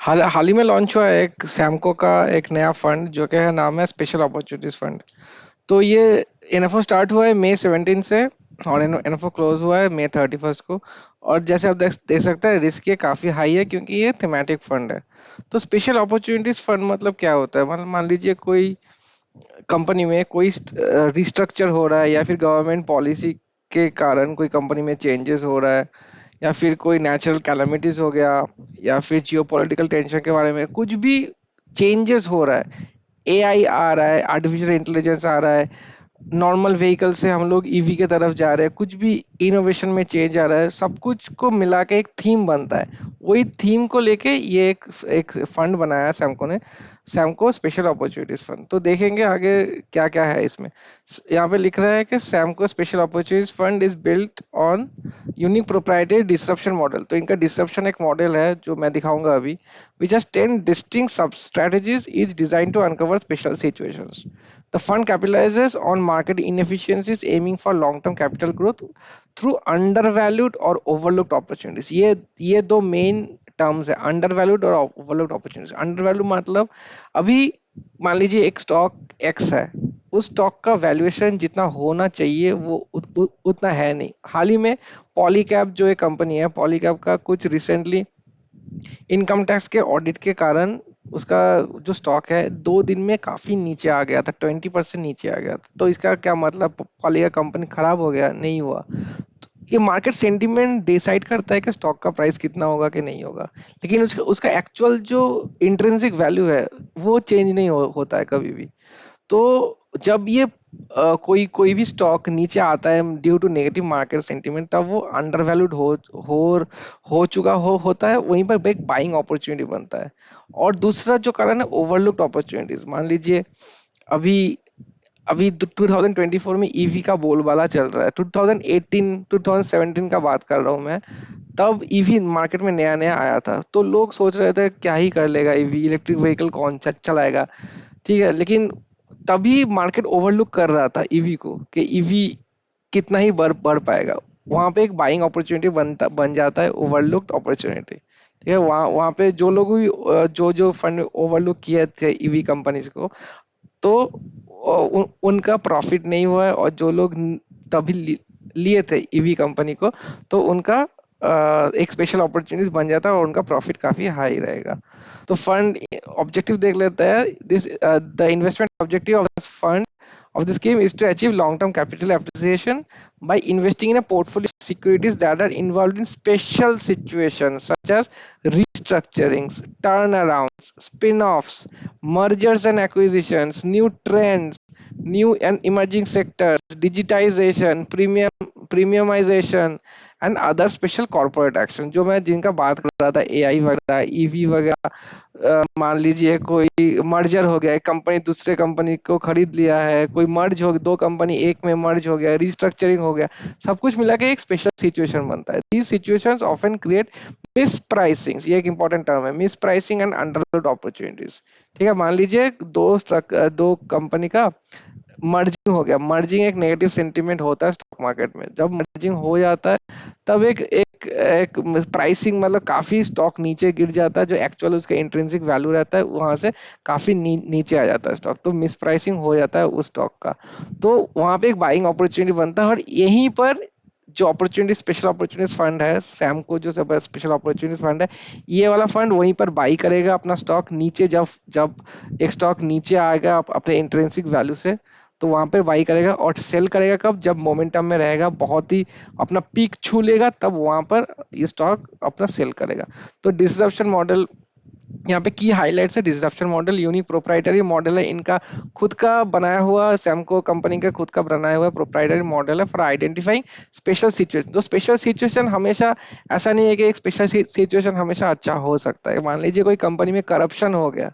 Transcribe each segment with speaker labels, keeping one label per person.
Speaker 1: हाल हाल ही में लॉन्च हुआ है एक सैमको का एक नया फंड जो कि है नाम है स्पेशल अपॉर्चुनिटीज फंड। तो ये एनएफओ स्टार्ट हुआ है मई 17 से और एनएफओ क्लोज हुआ है मई 31 को। और जैसे आप देख सकते हैं रिस्क ये काफ़ी हाई है क्योंकि ये थीमेटिक फंड है। तो स्पेशल अपॉर्चुनिटीज फंड मतलब क्या होता है, मतलब मान लीजिए कोई कंपनी में कोई रिस्ट्रक्चर हो रहा है या फिर गवर्नमेंट पॉलिसी के कारण कोई कंपनी में चेंजेस हो रहा है, या फिर कोई नेचुरल कैलामिटीज हो गया, या फिर जियोपॉलिटिकल टेंशन के बारे में कुछ भी चेंजेस हो रहा है। एआई आ रहा है, आर्टिफिशियल इंटेलिजेंस आ रहा है, नॉर्मल व्हीकल से हम लोग ईवी के तरफ जा रहे हैं, कुछ भी इनोवेशन में चेंज आ रहा है, सब कुछ को मिला के एक थीम बनता है। वही थीम को लेके ये एक एक फंड बनाया है सैमको ने, सैमको स्पेशल अपॉर्चुनिटीज फंड। तो देखेंगे आगे क्या क्या है इसमें। यहाँ पे लिख रहा है कि Samco special opportunities fund is built on unique proprietary disruption model. तो इनका डिस्रप्शन एक मॉडल है जो मैं दिखाऊंगा अभी, which has 10 distinct sub strategies, each designed to uncover special situations. The fund capitalizes on market inefficiencies, aiming for long-term capital growth through undervalued or overlooked opportunities. ये दो मेन टर्म्स है, undervalued और overlooked opportunities. Undervalue मतलब अभी मान लीजिए एक stock x है, उस स्टॉक का वैल्यूएशन जितना होना चाहिए वो उतना है नहीं। हाल ही में पॉलीकैब जो एक कंपनी है, पॉलीकैब का कुछ रिसेंटली इनकम टैक्स के ऑडिट के कारण उसका जो स्टॉक है 2 दिन में काफी नीचे आ गया था, 20% नीचे आ गया था। तो इसका क्या मतलब, पॉली का कंपनी खराब हो गया? नहीं हुआ। ये मार्केट सेंटीमेंट डिसाइड करता है कि स्टॉक का प्राइस कितना होगा कि नहीं होगा, लेकिन उसका उसका एक्चुअल जो इंट्रिंसिक वैल्यू है वो चेंज नहीं होता है कभी भी। तो जब ये कोई कोई भी स्टॉक नीचे आता है due to negative market sentiment, तब वो अंडरवैल्यूड हो हो चुका होता है, वहीं पर एक बाइंग अपॉर्चुनिटी बनता है। और दूसरा जो कारण है ओवरलुक्ड अपॉर्चुनिटीज। मान लीजिए अभी अभी 2024 में ईवी का बोलबाला चल रहा है, 2018 2017 का बात कर रहा हूँ मैं। तब ईवी मार्केट में नया नया आया था, तो लोग सोच रहे थे क्या ही कर लेगा ईवी, इलेक्ट्रिक व्हीकल कौन चलाएगा। ठीक है, लेकिन तभी मार्केट ओवरलुक कर रहा था ईवी को कि ईवी कितना ही बढ़ बढ़ पाएगा। वहां पे एक बाइंग अपॉर्चुनिटी बन जाता है, ओवरलुक्ड अपॉर्चुनिटी। ठीक है, वहाँ वहाँ पे जो लोग भी जो जो फंड ओवरलुक किए थे ईवी कंपनीज को, तो उनका प्रॉफिट नहीं हुआ है। और जो लोग तभी लिए थे ईवी कंपनी को, तो उनका एक स्पेशल अपॉर्चुनिटीज बन जाता है और उनका प्रॉफिट काफी हाई रहेगा। तो फंड ऑब्जेक्टिव देख लेते हैं। This the investment objective of this fund of the scheme is to achieve long-term capital appreciation by investing in a portfolio of securities that are involved in special situations such as restructurings, turnarounds, spin-offs, mergers and acquisitions, new trends, new and emerging sectors, digitization, premiumization and other special corporate action. जो मैं जिनका बात कर रहा था, AI वगैरह, EV वगैरह, मान लीजिए कोई मर्जर हो गया, एक कंपनी दूसरे कंपनी को खरीद लिया है, कोई मर्ज हो, दो कंपनी एक में मर्ज हो गया, रिस्ट्रक्चरिंग हो गया, सब कुछ मिला के एक स्पेशल सिचुएशन बनता है। These situations often create miss pricing, ये एक इंपॉर्टेंट टर्म है, miss pricing and undervalued opportunities. ठीक है, मान लीजिए दो कंपनी का मर्जिंग हो गया। मर्जिंग एक नेगेटिव सेंटीमेंट होता है स्टॉक मार्केट में। जब मर्जिंग हो जाता है तब एक प्राइसिंग मतलब काफी स्टॉक नीचे गिर जाता है, जो एक्चुअल उसका इंट्रिंसिक वैल्यू रहता है वहां से काफी नीचे आ जाता है स्टॉक, तो मिस प्राइसिंग हो जाता है उस स्टॉक का। तो वहां पे एक बाइंग अपॉर्चुनिटी बनता है। और यहीं पर जो अपॉर्चुनिटी स्पेशल अपॉर्चुनिटीज फंड है सैमको, जो सब स्पेशल अपॉर्चुनिटीज फंड है, ये वाला फंड वहीं पर बाई करेगा अपना स्टॉक नीचे। जब जब एक स्टॉक नीचे आएगा अपने इंट्रिंसिक वैल्यू से, तो वहां पर बाई करेगा। और सेल करेगा कब? जब मोमेंटम में रहेगा, बहुत ही अपना पीक छू लेगा, तब वहां पर ये स्टॉक अपना सेल करेगा। तो डिसरप्शन मॉडल यहाँ पे की हाइलाइट्स है। Disruption model unique proprietary model है, इनका खुद का बनाया हुआ, सैमको कंपनी का खुद का बनाया हुआ प्रोप्राइटरी मॉडल है फॉर आइडेंटिफाइंग स्पेशल सिचुएशन। तो स्पेशल सिचुएशन हमेशा ऐसा नहीं है कि एक स्पेशल सिचुएशन हमेशा अच्छा हो सकता है। मान लीजिए कोई कंपनी में करप्शन हो गया,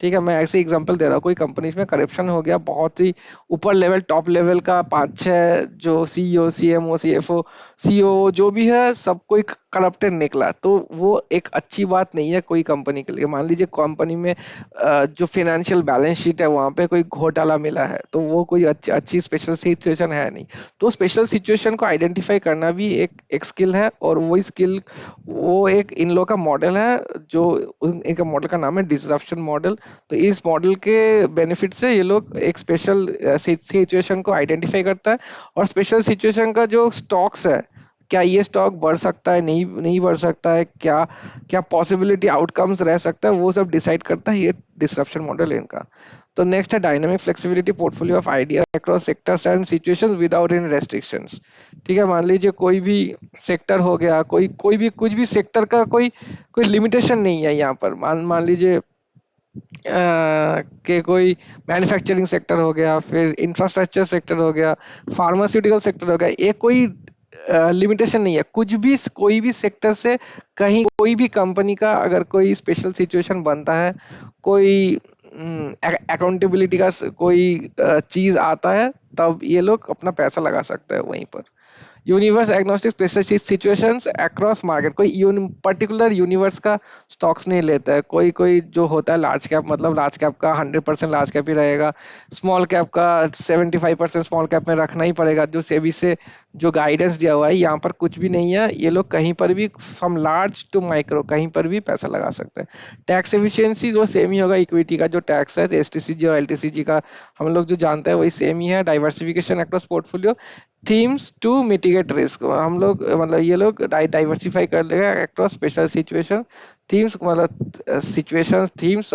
Speaker 1: ठीक है, मैं ऐसे एग्जांपल दे रहा हूँ, कोई कंपनी में करप्शन हो गया, बहुत ही ऊपर लेवल, टॉप लेवल का 5-6 जो सीईओ, सीएमओ, सीएफओ, सीओ जो भी है, सब कोई करप्टेड निकला, तो वो एक अच्छी बात नहीं है कोई कंपनी के लिए। मान लीजिए कंपनी में जो फाइनेंशियल बैलेंस शीट है वहां पे कोई घोटाला मिला है, तो वो कोई अच्छी स्पेशल सिचुएशन है नहीं। तो स्पेशल सिचुएशन को आइडेंटिफाई करना भी एक एक स्किल है, और वही स्किल वो एक इन लोग का मॉडल है, जो इनका मॉडल का नाम है डिसरप्शन मॉडल। तो इस मॉडल के बेनिफिट से ये लोग एक स्पेशल सिचुएशन को आइडेंटिफाई करता है, और स्पेशल सिचुएशन का जो स्टॉक्स है, क्या ये स्टॉक बढ़ सकता है, नहीं नहीं बढ़ सकता है, क्या क्या पॉसिबिलिटी आउटकम्स रह सकता है, वो सब डिसाइड करता है ये डिसरप्शन मॉडल है इनका। तो नेक्स्ट है dynamic flexibility portfolio of idea across sectors and situations without any restrictions. ठीक है, मान लीजिए कोई भी सेक्टर हो गया, कोई भी कुछ भी सेक्टर का कोई कोई लिमिटेशन नहीं है यहाँ पर। मान मान लीजिए कि कोई मैन्युफैक्चरिंग सेक्टर हो गया, फिर इंफ्रास्ट्रक्चर सेक्टर हो गया, फार्मास्यूटिकल सेक्टर हो गया, ये कोई लिमिटेशन नहीं है। कुछ भी कोई भी सेक्टर से कहीं कोई भी कंपनी का अगर कोई स्पेशल सिचुएशन बनता है, कोई अकाउंटेबिलिटी का कोई चीज आता है, तब ये लोग अपना पैसा लगा सकते हैं वहीं पर। Universe agnostic specific situations across market, कोई पर्टिकुलर यूनिवर्स का स्टॉक्स नहीं लेता है। कोई कोई जो होता है लार्ज कैप, मतलब लार्ज कैप का 100% लार्ज कैप ही रहेगा, स्मॉल कैप का 75% स्मॉल कैप में रखना ही पड़ेगा। जो सेबी से जो गाइडेंस दिया हुआ है, यहाँ पर कुछ भी नहीं है। ये लोग कहीं पर भी फ्रॉम लार्ज टू माइक्रो कहीं पर भी पैसा लगा सकते हैं। टैक्स एफिशिएंसी जो सेम ही होगा, इक्विटी का जो टैक्स है एसटीसीजी और एलटीसीजी का हम लोग जो जानते हैं वही सेम ही है। Diversification across portfolio, themes to mitigate risk, हम लोग मतलब ये लोग डाइवर्सिफाई कर लेगा अक्रॉस स्पेशल सिचुएशन। थीम्स मतलब सिचुएशन थीम्स,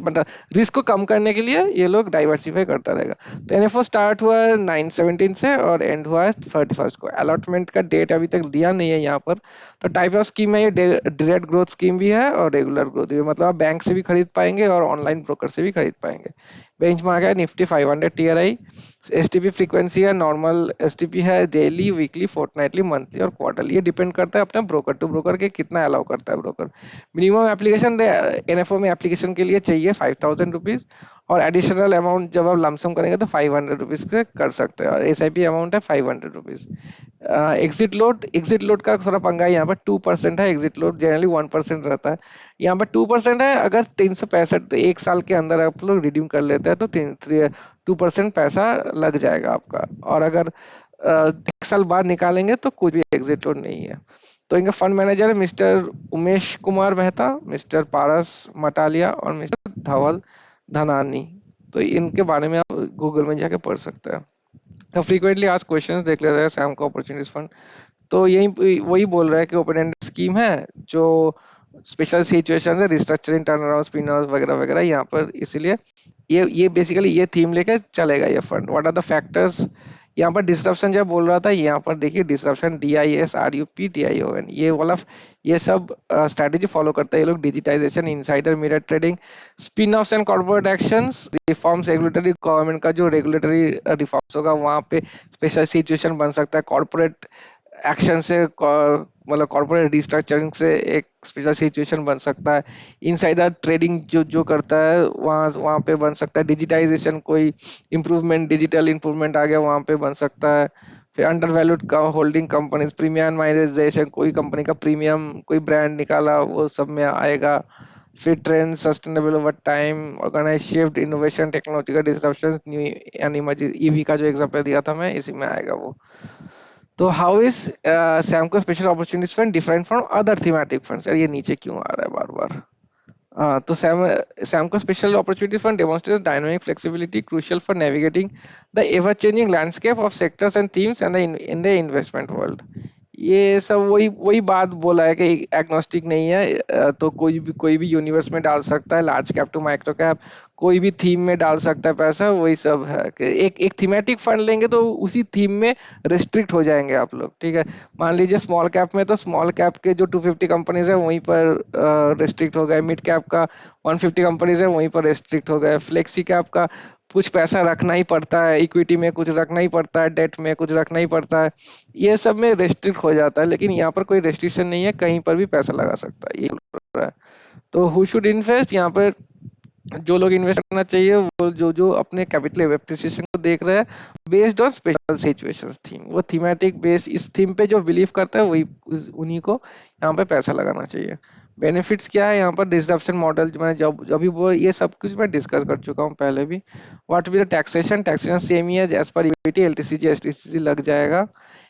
Speaker 1: मतलब रिस्क को कम करने के लिए ये लोग डाइवर्सिफाई करता रहेगा। तो एनएफओ स्टार्ट हुआ है 9/17 से और एंड हुआ है 31 को। अलॉटमेंट का डेट अभी तक दिया नहीं है यहाँ पर। तो टाइप ऑफ स्कीम है ये, डायरेक्ट ग्रोथ स्कीम भी है और रेगुलर ग्रोथ भी, मतलब आप बैंक से भी खरीद पाएंगे और ऑनलाइन ब्रोकर से भी खरीद पाएंगे। बेंचमार्क है निफ्टी 500 टीआरआई। एसटीपी फ्रीक्वेंसी है नॉर्मल एसटीपी है, डेली वीकली फोर्टनाइटली मंथली और क्वार्टरली। ये डिपेंड करता है अपने ब्रोकर टू ब्रोकर के कितना अलाउ करता है ब्रोकर। मिनिमम एप्लीकेशन एनएफओ में एप्लीकेशन के लिए चाहिए 5,000 रुपीज, और एडिशनल अमाउंट जब आप लमसम करेंगे तो 500 रुपीज के कर सकते हैं, और एसआईपी अमाउंट है 500 रुपीज। एग्जिट लोड का थोड़ा पंगा है यहाँ पर, 2% है। एग्जिट लोड जनरली 1% रहता है, यहाँ पर 2% है। अगर 365 तो एक साल के अंदर आप लोग रिडीम कर लेते हैं तो 2% पैसा लग जाएगा आपका, और अगर एक साल बाद निकालेंगे तो कुछ भी एग्जिट लोड नहीं है। तो इनका फंड मैनेजर है मिस्टर उमेश कुमार मेहता, मिस्टर पारस मटालिया और मिस्टर धवल धनानी। तो इनके बारे में आप गूगल में जाके पढ़ सकते हैं। तो फ्रीक्वेंटली आज क्वेश्चन देख लेते हैं सैम का अपॉर्चुनिटीज फंड। तो यही वही बोल रहा है कि ओपन एंडेड स्कीम है जो स्पेशल सिचुएशन है, restructuring, turn around, spin out वगैरह वगैरह यहाँ पर। इसीलिए ये बेसिकली ये थीम लेके चलेगा ये fund. What are the factors, यहाँ पर डिस्ट्रप्शन जब बोल रहा था, यहाँ पर देखिए डिस्ट्रप्शन DISRUPTION, ये वाला ये सब स्ट्रैटेजी फॉलो करता है ये लोग। Digitisation, insider mirror trading, spin offs and corporate actions, reforms, regulatory, government का जो रेगुलेटरी रिफॉर्म्स होगा वहाँ पे स्पेशल सिचुएशन बन सकता है। कॉर्पोरेट एक्शन से मतलब कॉर्पोरेट रिस्ट्रक्चरिंग से एक स्पेशल सिचुएशन बन सकता है। इनसाइडर ट्रेडिंग जो जो करता है वहाँ वहाँ पे बन सकता है। डिजिटाइजेशन, कोई इम्प्रूवमेंट, डिजिटल इम्प्रूवमेंट आ गया वहाँ पे बन सकता है। फिर अंडर वैल्यूड का होल्डिंग कंपनीज, प्रीमियमाइजेशन, कोई कंपनी का प्रीमियम कोई ब्रांड निकाला वो सब में आएगा। फिर trend, sustainable over time, organise shift, innovation, technological disruption, new and emerging EV का जो एग्जांपल दिया था मैं, इसी में आएगा वो। तो how is Samco special opportunities fund different from other thematic funds? यार ये नीचे क्यों आ रहा है बार बार? तो Samco special opportunity fund demonstrates dynamic flexibility crucial for navigating the ever changing landscape of sectors and themes and in the investment world. ये सब वही वही बात बोला है कि एग्नोस्टिक नहीं है। तो कोई भी यूनिवर्स में डाल सकता है, large cap to micro cap, कोई भी थीम में डाल सकता है पैसा। वही सब है कि एक एक थीमेटिक फंड लेंगे तो उसी थीम में रिस्ट्रिक्ट हो जाएंगे आप लोग। ठीक है, मान लीजिए स्मॉल कैप में, तो स्मॉल कैप के जो 250 कंपनीज है वहीं पर रिस्ट्रिक्ट हो गए। मिड कैप का 150 कंपनीज है वहीं पर रिस्ट्रिक्ट हो गए। फ्लेक्सी कैप का कुछ पैसा रखना ही पड़ता है, इक्विटी में कुछ रखना ही पड़ता है, डेट में कुछ रखना ही पड़ता है, ये सब में रेस्ट्रिक्ट हो जाता है। लेकिन यहाँ पर कोई रेस्ट्रिक्शन नहीं है, कहीं पर भी पैसा लगा सकता है, ये बोल रहा है। तो हु शुड इन्वेस्ट, यहाँ पर जो लोग इन्वेस्ट करना चाहिए वो जो जो अपने कैपिटल एप्रिसिएशन को देख रहे हैं based on special situations theme, वो थीमेटिक बेस इस थीम पे जो बिलीव करता है वही उन्हीं को यहाँ पे पैसा लगाना चाहिए। बेनिफिट्स क्या है यहाँ पर, डिसरप्शन मॉडल जो मैंने जब अभी वो ये सब कुछ मैं डिस्कस कर चुका हूँ पहले भी। What will taxation, taxation same ही है एज पर इक्विटी, एलटीसी एसटीसी लग जाएगा।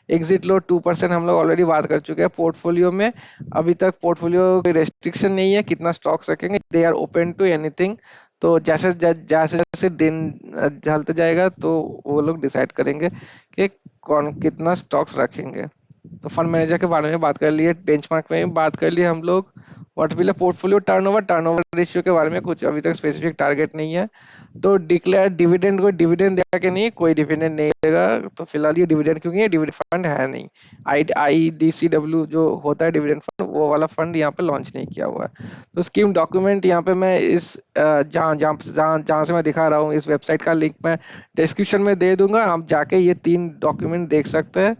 Speaker 1: एग्जिट लोड 2% हम लोग ऑलरेडी बात कर चुके हैं। पोर्टफोलियो में अभी तक पोर्टफोलियो कोई रेस्ट्रिक्शन नहीं है कितना स्टॉक्स रखेंगे, they are open to anything. तो जैसे जैसे दिन ढलता जाएगा तो वो लोग डिसाइड करेंगे कि कौन कितना स्टॉक्स रखेंगे। तो फंड मैनेजर के बारे में बात कर लिए, बेंचमार्क में भी बात कर लिए हम लोग। What will portfolio turnover, turnover ratio के बारे में कुछ अभी तक स्पेसिफिक टारगेट नहीं है। तो डिक्लेयर डिविडेंड, कोई डिविडेंड देगा कि नहीं, कोई डिविडेंड नहीं देगा। तो फिलहाल ये डिविडेंड, क्योंकि ये डिविडेंड फंड है नहीं, IDCW जो होता है डिविडेंड फंड, वो वाला फंड यहाँ पे लॉन्च नहीं किया हुआ है। तो स्कीम डॉक्यूमेंट यहाँ पे मैं इस जहाँ जहाँ जहाँ जहाँ से मैं दिखा रहा हूँ इस वेबसाइट का लिंक मैं डिस्क्रिप्शन में दे दूंगा, आप जाके ये 3 डॉक्यूमेंट देख सकते हैं।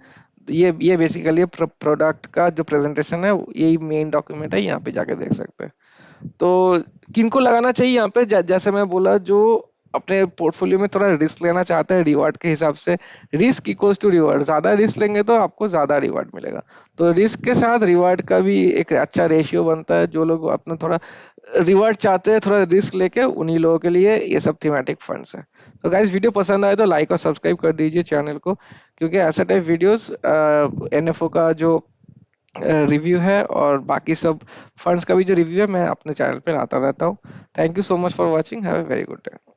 Speaker 1: तो ये बेसिकली प्रोडक्ट का जो प्रेजेंटेशन है यही मेन डॉक्यूमेंट है, यहाँ पे जाके देख सकते हैं। तो किनको लगाना चाहिए यहाँ पे, जैसे मैं बोला, जो अपने पोर्टफोलियो में थोड़ा रिस्क लेना चाहता है रिवार्ड के हिसाब से, रिस्क इक्वल्स टू रिवार्ड, ज्यादा रिस्क लेंगे तो आपको ज्यादा रिवार्ड मिलेगा। तो रिस्क के साथ रिवार्ड का भी एक अच्छा रेशियो बनता है। जो लोग अपना थोड़ा रिवार्ड चाहते हैं थोड़ा रिस्क लेके, उन्हीं लोगों के लिए ये सब थीमेटिक फंड्स है। तो गाइस वीडियो पसंद आए तो लाइक और सब्सक्राइब कर दीजिए चैनल को, क्योंकि ऐसा टाइप वीडियोस एनएफओ का जो रिव्यू है और बाकी सब फंड्स का भी जो रिव्यू है मैं अपने चैनल पे लाता रहता हूँ। Thank you so much for watching, have a very good day.